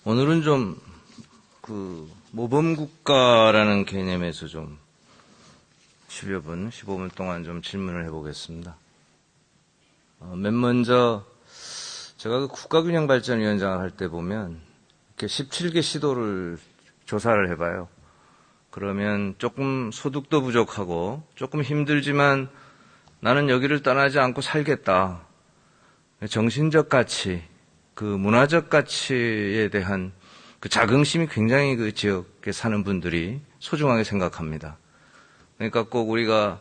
오늘은 좀 모범국가라는 개념에서 좀 15분 동안 좀 질문을 해보겠습니다. 맨 먼저 제가 국가균형발전위원장을 할 때 보면 이렇게 17개 시도를 조사를 해봐요. 그러면 조금 소득도 부족하고 조금 힘들지만 나는 여기를 떠나지 않고 살겠다. 정신적 가치, 문화적 가치에 대한 자긍심이 굉장히 지역에 사는 분들이 소중하게 생각합니다. 그러니까 꼭 우리가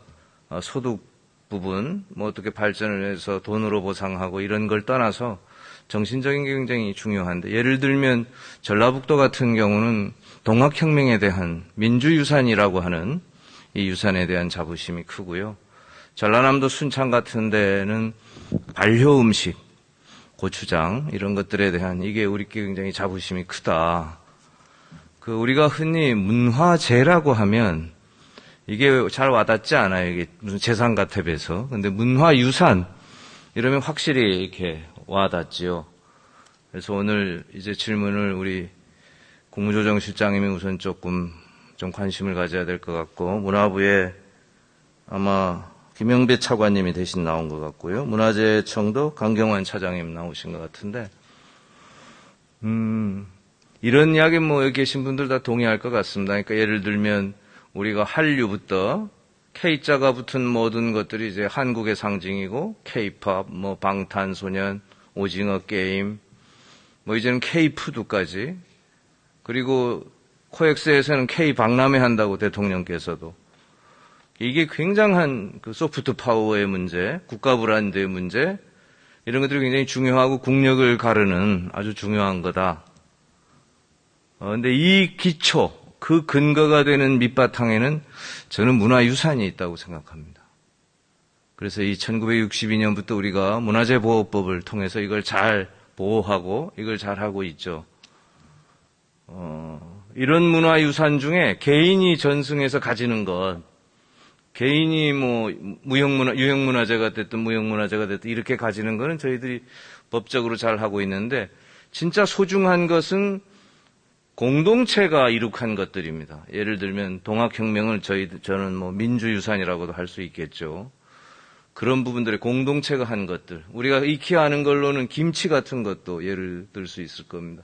소득 부분, 어떻게 발전을 해서 돈으로 보상하고 이런 걸 떠나서 정신적인 게 굉장히 중요한데, 예를 들면 전라북도 같은 경우는 동학혁명에 대한 민주유산이라고 하는 이 유산에 대한 자부심이 크고요. 전라남도 순창 같은 데는 발효음식, 고추장 이런 것들에 대한 이게 우리께 굉장히 자부심이 크다. 우리가 흔히 문화재라고 하면 이게 잘 와닿지 않아요. 이게 무슨 재산 같아서. 근데 문화유산 이러면 확실히 이렇게 와닿지요. 그래서 오늘 이제 질문을 우리 국무조정실장님이 우선 좀 관심을 가져야 될 것 같고, 문화부에 아마 김영배 차관님이 대신 나온 것 같고요. 문화재청도 강경환 차장님 나오신 것 같은데, 이런 이야기 여기 계신 분들 다 동의할 것 같습니다. 그러니까 예를 들면 우리가 한류부터 K자가 붙은 모든 것들이 이제 한국의 상징이고, K-팝, 방탄소년, 오징어 게임, 이제는 K-푸드까지, 그리고 코엑스에서는 K-박람회 한다고 대통령께서도. 이게 굉장한 소프트 파워의 문제, 국가 브랜드의 문제, 이런 것들이 굉장히 중요하고 국력을 가르는 아주 중요한 거다. 근데 이 기초, 그 근거가 되는 밑바탕에는 저는 문화유산이 있다고 생각합니다. 그래서 이 1962년부터 우리가 문화재보호법을 통해서 이걸 잘 보호하고 이걸 잘 하고 있죠. 이런 문화유산 중에 개인이 전승해서 가지는 것, 개인이 유형문화재가 됐든 무형문화재가 됐든 이렇게 가지는 거는 저희들이 법적으로 잘 하고 있는데, 진짜 소중한 것은 공동체가 이룩한 것들입니다. 예를 들면 동학혁명을 저는 민주유산이라고도 할 수 있겠죠. 그런 부분들의 공동체가 한 것들, 우리가 익히 아는 걸로는 김치 같은 것도 예를 들 수 있을 겁니다.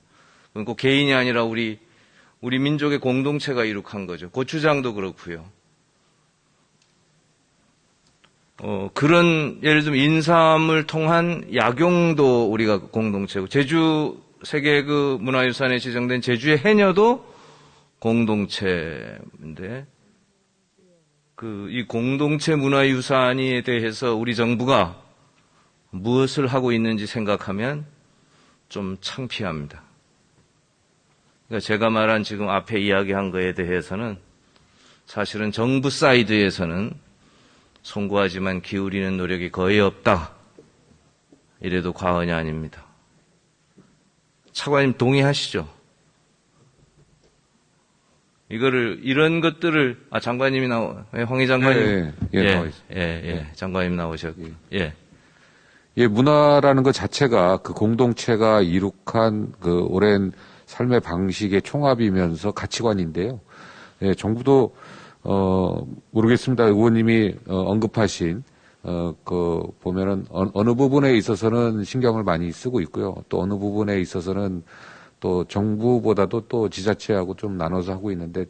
그건 꼭 개인이 아니라 우리 민족의 공동체가 이룩한 거죠. 고추장도 그렇고요. 그런 예를 들면 인삼을 통한 약용도 우리가 공동체고, 제주 세계 문화유산에 지정된 제주의 해녀도 공동체인데, 이 공동체 문화유산에 대해서 우리 정부가 무엇을 하고 있는지 생각하면 좀 창피합니다. 그러니까 제가 말한 지금 앞에 이야기한 거에 대해서는 사실은 정부 사이드에서는 송구하지만 기울이는 노력이 거의 없다. 이래도 과언이 아닙니다. 차관님 동의하시죠? 이런 것들을, 장관님이 황 희 장관님. 장관님 나오셨고. 문화라는 것 자체가 공동체가 이룩한 오랜 삶의 방식의 총합이면서 가치관인데요. 정부도, 모르겠습니다. 의원님이 언급하신, 보면은 어느 부분에 있어서는 신경을 많이 쓰고 있고요. 또 어느 부분에 있어서는 또 정부보다도 또 지자체하고 좀 나눠서 하고 있는데,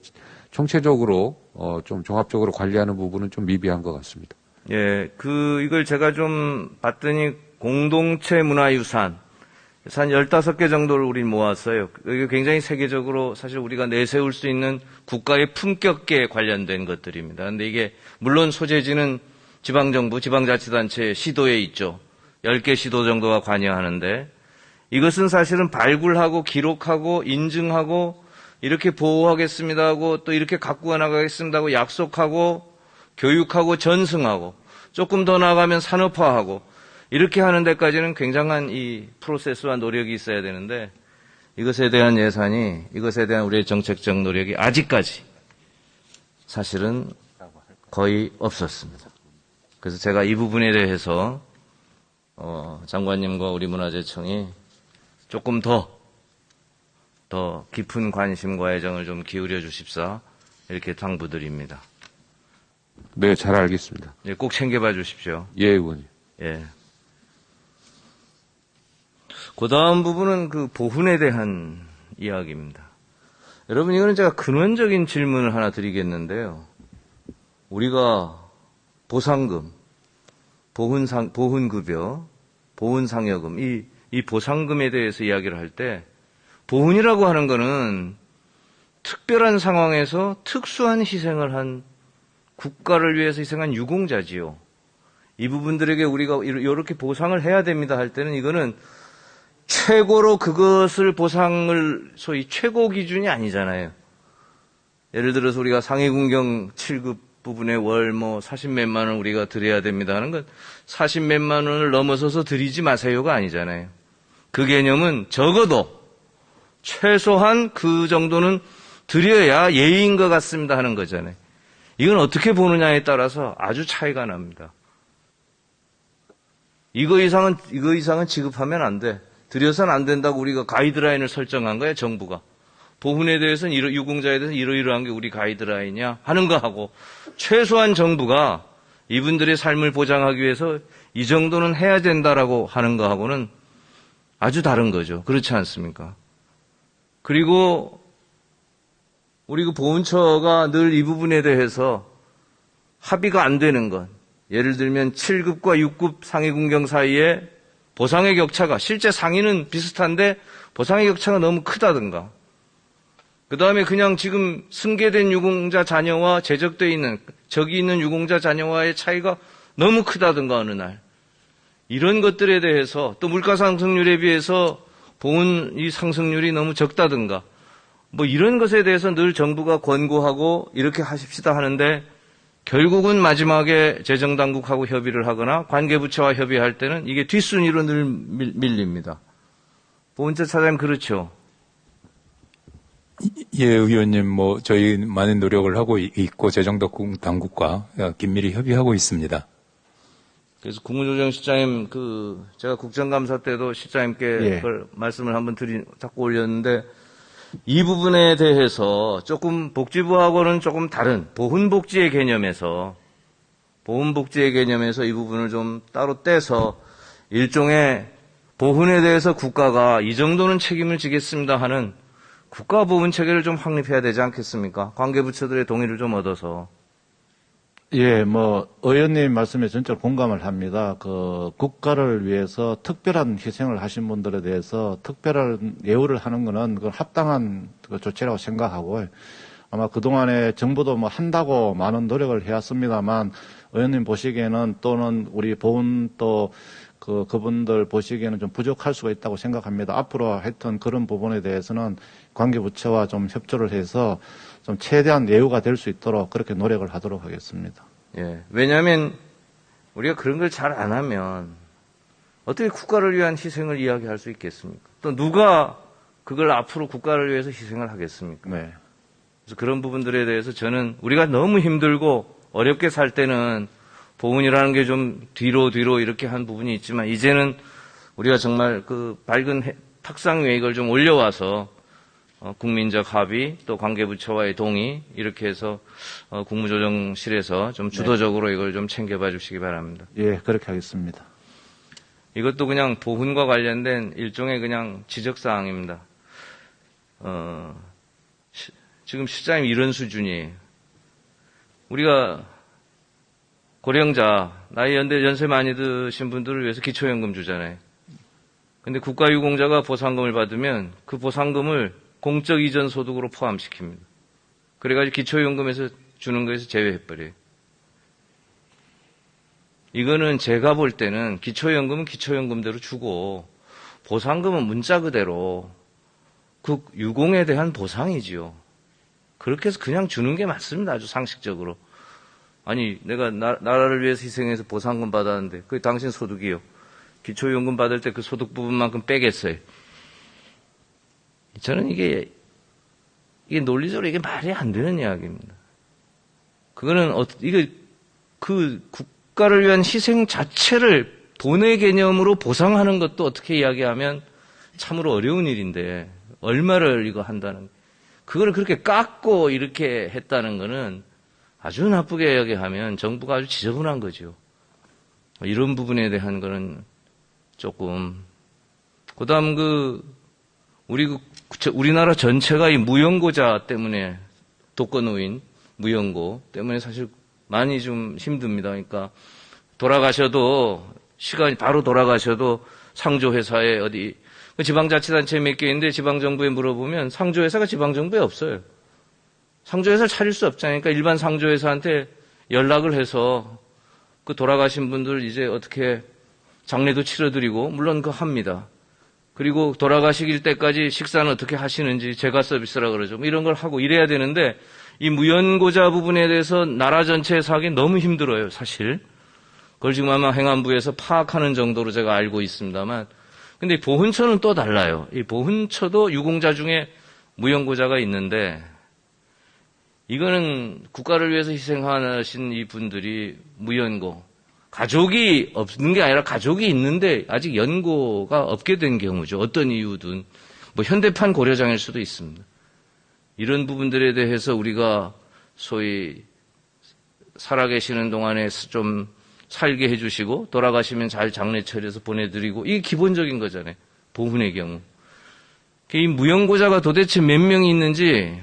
총체적으로 좀 종합적으로 관리하는 부분은 좀 미비한 것 같습니다. 이걸 제가 좀 봤더니 공동체 문화유산, 한 15개 정도를 우리 모았어요. 이게 굉장히 세계적으로 사실 우리가 내세울 수 있는 국가의 품격에 관련된 것들입니다. 근데 이게 물론 소재지는 지방정부, 지방자치단체 시도에 있죠. 10개 시도 정도가 관여하는데, 이것은 사실은 발굴하고 기록하고 인증하고 이렇게 보호하겠습니다 하고 또 이렇게 갖고 나가겠습니다 하고 약속하고 교육하고 전승하고 조금 더 나아가면 산업화하고 이렇게 하는 데까지는 굉장한 이 프로세스와 노력이 있어야 되는데, 이것에 대한 예산이, 이것에 대한 우리의 정책적 노력이 아직까지 사실은 거의 없었습니다. 그래서 제가 이 부분에 대해서 장관님과 우리 문화재청이 조금 더 더 깊은 관심과 애정을 좀 기울여 주십사 이렇게 당부드립니다. 네, 잘 알겠습니다. 예, 꼭 챙겨봐 주십시오. 예, 의원님. 예. 그 다음 부분은 그 보훈에 대한 이야기입니다. 여러분, 이거는 제가 근원적인 질문을 하나 드리겠는데요. 우리가 보상금, 보훈급여, 보훈상여금, 이 보상금에 대해서 이야기를 할 때, 보훈이라고 하는 거는 특별한 상황에서 특수한 희생을 한 국가를 위해서 희생한 유공자지요. 이 부분들에게 우리가 이렇게 보상을 해야 됩니다 할 때는 이거는 최고로 그것을 보상을 소위 최고 기준이 아니잖아요. 예를 들어서 우리가 상위군경 7급 부분에 월 40몇만 원 우리가 드려야 됩니다 하는 건 40몇만 원을 넘어서서 드리지 마세요가 아니잖아요. 그 개념은 적어도 최소한 그 정도는 드려야 예의인 것 같습니다 하는 거잖아요. 이건 어떻게 보느냐에 따라서 아주 차이가 납니다. 이거 이상은 지급하면 안 돼. 드려서는 안 된다고 우리가 가이드라인을 설정한 거예요, 정부가. 보훈에 대해서는 유공자에 대해서는 이러이러한 게 우리 가이드라인이야 하는 거하고 최소한 정부가 이분들의 삶을 보장하기 위해서 이 정도는 해야 된다라고 하는 거하고는 아주 다른 거죠. 그렇지 않습니까? 그리고 우리 그 보훈처가 늘 이 부분에 대해서 합의가 안 되는 것. 예를 들면 7급과 6급 상위군경 사이에 보상의 격차가 실제 상위는 비슷한데 보상의 격차가 너무 크다든가. 그 다음에 그냥 지금 승계된 유공자 자녀와 제적되어 있는 적이 있는 유공자 자녀와의 차이가 너무 크다든가 어느 날. 이런 것들에 대해서 또 물가 상승률에 비해서 보훈 이 상승률이 너무 적다든가. 이런 것에 대해서 늘 정부가 권고하고 이렇게 하십시다 하는데 결국은 마지막에 재정당국하고 협의를 하거나 관계부처와 협의할 때는 이게 뒷순위로 늘 밀립니다. 보훈처 차장님 그렇죠? 예, 의원님, 저희 많은 노력을 하고 있고 재정당국과 긴밀히 협의하고 있습니다. 그래서 국무조정실장님 제가 국정감사 때도 실장님께 예. 그걸 말씀을 한번 자꾸 올렸는데 이 부분에 대해서 조금 복지부하고는 조금 다른 보훈복지의 개념에서 이 부분을 좀 따로 떼서 일종의 보훈에 대해서 국가가 이 정도는 책임을 지겠습니다 하는 국가보훈 체계를 좀 확립해야 되지 않겠습니까? 관계부처들의 동의를 좀 얻어서. 예, 의원님 말씀에 전적 공감을 합니다. 국가를 위해서 특별한 희생을 하신 분들에 대해서 특별한 예우를 하는 거는 그건 합당한 조치라고 생각하고, 아마 그동안에 정부도 한다고 많은 노력을 해왔습니다만, 의원님 보시기에는 또는 우리 보훈 또 그분들 보시기에는 좀 부족할 수가 있다고 생각합니다. 앞으로 하여튼 그런 부분에 대해서는 관계부처와 좀 협조를 해서 좀 최대한 예우가 될 수 있도록 그렇게 노력을 하도록 하겠습니다. 예. 왜냐하면 우리가 그런 걸 잘 안 하면 어떻게 국가를 위한 희생을 이야기할 수 있겠습니까? 또 누가 그걸 앞으로 국가를 위해서 희생을 하겠습니까? 네. 그래서 그런 부분들에 대해서 저는 우리가 너무 힘들고 어렵게 살 때는 보훈이라는 게 좀 뒤로 이렇게 한 부분이 있지만 이제는 우리가 정말 밝은 탁상 계획을 좀 올려와서 국민적 합의 또 관계부처와의 동의 이렇게 해서 국무조정실에서 좀 주도적으로 이걸 좀 챙겨봐 주시기 바랍니다. 예, 그렇게 하겠습니다. 이것도 그냥 보훈과 관련된 일종의 그냥 지적사항입니다. 지금 실장님 이런 수준이에요. 우리가 고령자, 나이 연세 많이 드신 분들을 위해서 기초연금 주잖아요. 근데 국가유공자가 보상금을 받으면 그 보상금을 공적 이전 소득으로 포함시킵니다. 그래가지고 기초연금에서 주는 거에서 제외해버려요. 이거는 제가 볼 때는 기초연금은 기초연금대로 주고 보상금은 문자 그대로 그 유공에 대한 보상이지요. 그렇게 해서 그냥 주는 게 맞습니다. 아주 상식적으로. 아니 내가 나라를 위해서 희생해서 보상금 받았는데 그게 당신 소득이요. 기초연금 받을 때 그 소득 부분만큼 빼겠어요. 저는 이게 논리적으로 이게 말이 안 되는 이야기입니다. 그거는 그 국가를 위한 희생 자체를 돈의 개념으로 보상하는 것도 어떻게 이야기하면 참으로 어려운 일인데 얼마를 이거 한다는, 그걸 그렇게 깎고 이렇게 했다는 거는 아주 나쁘게 여겨하면 정부가 아주 지저분한 거죠. 이런 부분에 대한 거는 조금, 그 다음 우리나라 전체가 이 무연고자 때문에, 독거노인, 무연고 때문에 사실 많이 좀 힘듭니다. 그러니까 돌아가셔도, 시간이 바로 돌아가셔도 상조회사에 어디, 지방자치단체 몇 개 있는데 지방정부에 물어보면 상조회사가 지방정부에 없어요. 상조회사를 차릴 수 없잖아요. 그러니까 일반 상조회사한테 연락을 해서 그 돌아가신 분들 이제 어떻게 장례도 치러드리고, 물론 그거 합니다. 그리고 돌아가시길 때까지 식사는 어떻게 하시는지 제가 서비스라 그러죠. 뭐 이런 걸 하고 이래야 되는데, 이 무연고자 부분에 대해서 나라 전체에서 하기 너무 힘들어요, 사실. 그걸 지금 아마 행안부에서 파악하는 정도로 제가 알고 있습니다만, 근데 보훈처는 또 달라요. 이 보훈처도 유공자 중에 무연고자가 있는데, 이거는 국가를 위해서 희생하신 이 분들이 무연고, 가족이 없는 게 아니라 가족이 있는데 아직 연고가 없게 된 경우죠. 어떤 이유든. 뭐 현대판 고려장일 수도 있습니다. 이런 부분들에 대해서 우리가 소위 살아계시는 동안에 좀 살게 해주시고 돌아가시면 잘 장례 처리해서 보내드리고, 이게 기본적인 거잖아요. 보훈의 경우. 이 무연고자가 도대체 몇 명이 있는지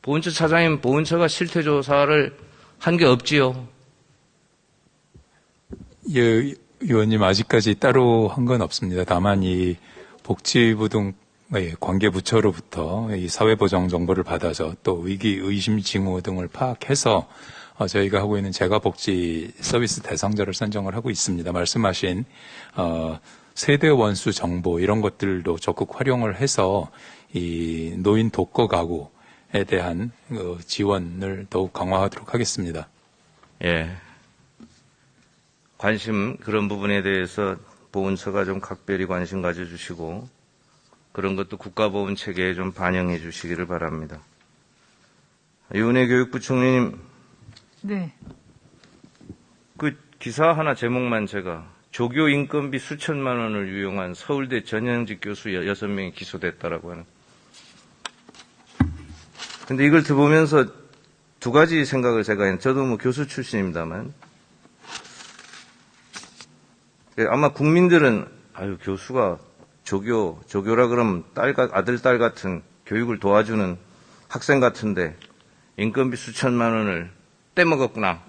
보훈처 차장님, 보훈처가 실태조사를 한 게 없지요. 예, 의원님 아직까지 따로 한 건 없습니다. 다만 이 복지부 등 관계부처로부터 이 사회보장 정보를 받아서 또 위기, 의심 징후 등을 파악해서 저희가 하고 있는 재가복지 서비스 대상자를 선정을 하고 있습니다. 말씀하신 세대 원수 정보 이런 것들도 적극 활용을 해서 이 노인 독거 가구에 대한 지원을 더욱 강화하도록 하겠습니다. 예. 관심, 그런 부분에 대해서 보훈처가 좀 각별히 관심 가져주시고, 그런 것도 국가보훈 체계에 좀 반영해 주시기를 바랍니다. 이은혜 교육부총리님, 네. 그 기사 하나 제목만 제가, 조교 인건비 수천만 원을 유용한 서울대 전현직 교수 6명이 기소됐다라고 하는. 근데 이걸 들어보면서 두 가지 생각을 제가 했는데, 저도 뭐 교수 출신입니다만, 아마 국민들은, 아유, 교수가 조교라 그러면 아들, 딸 같은 교육을 도와주는 학생 같은데, 인건비 수천만 원을 떼먹었구나.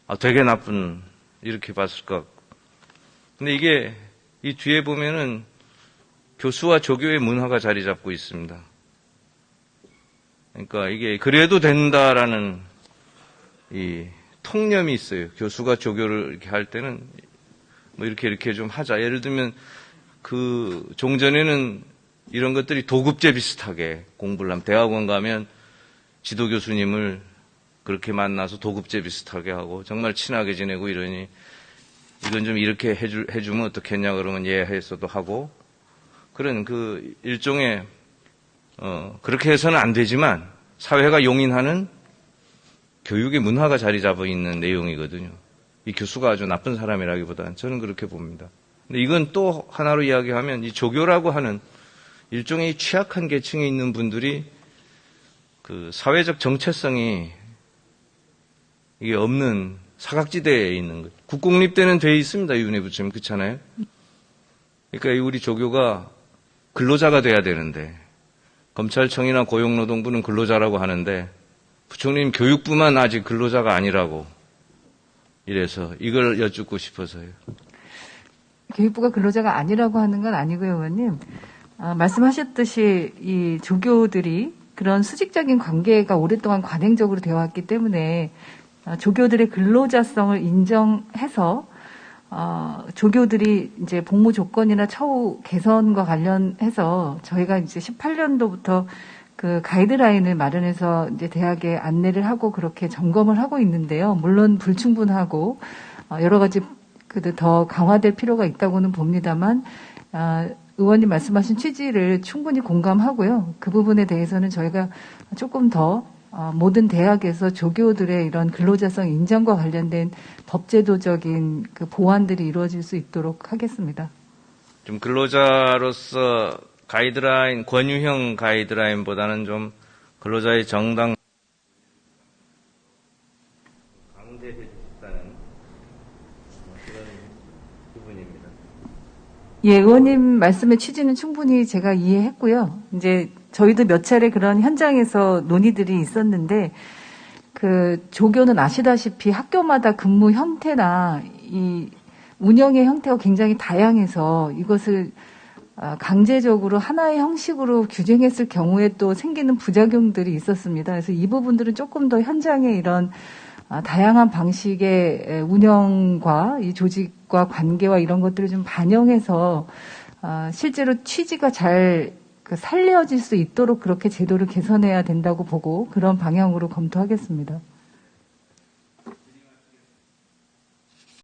아, 되게 나쁜, 이렇게 봤을 것 같고. 근데 이게, 이 뒤에 보면은 교수와 조교의 문화가 자리 잡고 있습니다. 그러니까 이게, 그래도 된다라는 이 통념이 있어요. 교수가 조교를 이렇게 할 때는 뭐 이렇게 좀 하자. 예를 들면 종전에는 이런 것들이 도급제 비슷하게 공부를 하면, 대학원 가면 지도 교수님을 그렇게 만나서 도급제 비슷하게 하고 정말 친하게 지내고 이러니, 이건 좀 이렇게 해주면 어떻겠냐 그러면 예 해서도 하고, 그런 일종의 그렇게 해서는 안 되지만 사회가 용인하는 교육의 문화가 자리 잡아 있는 내용이거든요. 이 교수가 아주 나쁜 사람이라기보다는 저는 그렇게 봅니다. 근데 이건 또 하나로 이야기하면, 이 조교라고 하는 일종의 취약한 계층에 있는 분들이 사회적 정체성이 이게 없는 사각지대에 있는 거죠. 국공립대는 돼 있습니다. 이은혜 부처님, 그렇잖아요. 그러니까 우리 조교가 근로자가 돼야 되는데, 검찰청이나 고용노동부는 근로자라고 하는데 부총리님 교육부만 아직 근로자가 아니라고, 이래서 이걸 여쭙고 싶어서요. 교육부가 근로자가 아니라고 하는 건 아니고요, 의원님. 말씀하셨듯이 이 조교들이 그런 수직적인 관계가 오랫동안 관행적으로 되어 왔기 때문에 조교들의 근로자성을 인정해서 조교들이 이제 복무 조건이나 처우 개선과 관련해서 저희가 이제 18년도부터 그 가이드라인을 마련해서 이제 대학에 안내를 하고 그렇게 점검을 하고 있는데요. 물론 불충분하고 여러 가지 더 강화될 필요가 있다고는 봅니다만, 의원님 말씀하신 취지를 충분히 공감하고요. 그 부분에 대해서는 저희가 조금 더 모든 대학에서 조교들의 이런 근로자성 인정과 관련된 법제도적인 그 보완들이 이루어질 수 있도록 하겠습니다. 좀 근로자로서 가이드라인, 권유형 가이드라인보다는 좀 근로자의 정당 강제해 주셨다는 그런 부분입니다. 예, 의원님 말씀의 취지는 충분히 제가 이해했고요. 이제 저희도 몇 차례 그런 현장에서 논의들이 있었는데, 그 조교는 아시다시피 학교마다 근무 형태나 이 운영의 형태가 굉장히 다양해서 이것을 강제적으로 하나의 형식으로 규정했을 경우에 또 생기는 부작용들이 있었습니다. 그래서 이 부분들은 조금 더 현장의 이런 다양한 방식의 운영과 이 조직과 관계와 이런 것들을 좀 반영해서 실제로 취지가 잘 살려질 수 있도록 그렇게 제도를 개선해야 된다고 보고 그런 방향으로 검토하겠습니다.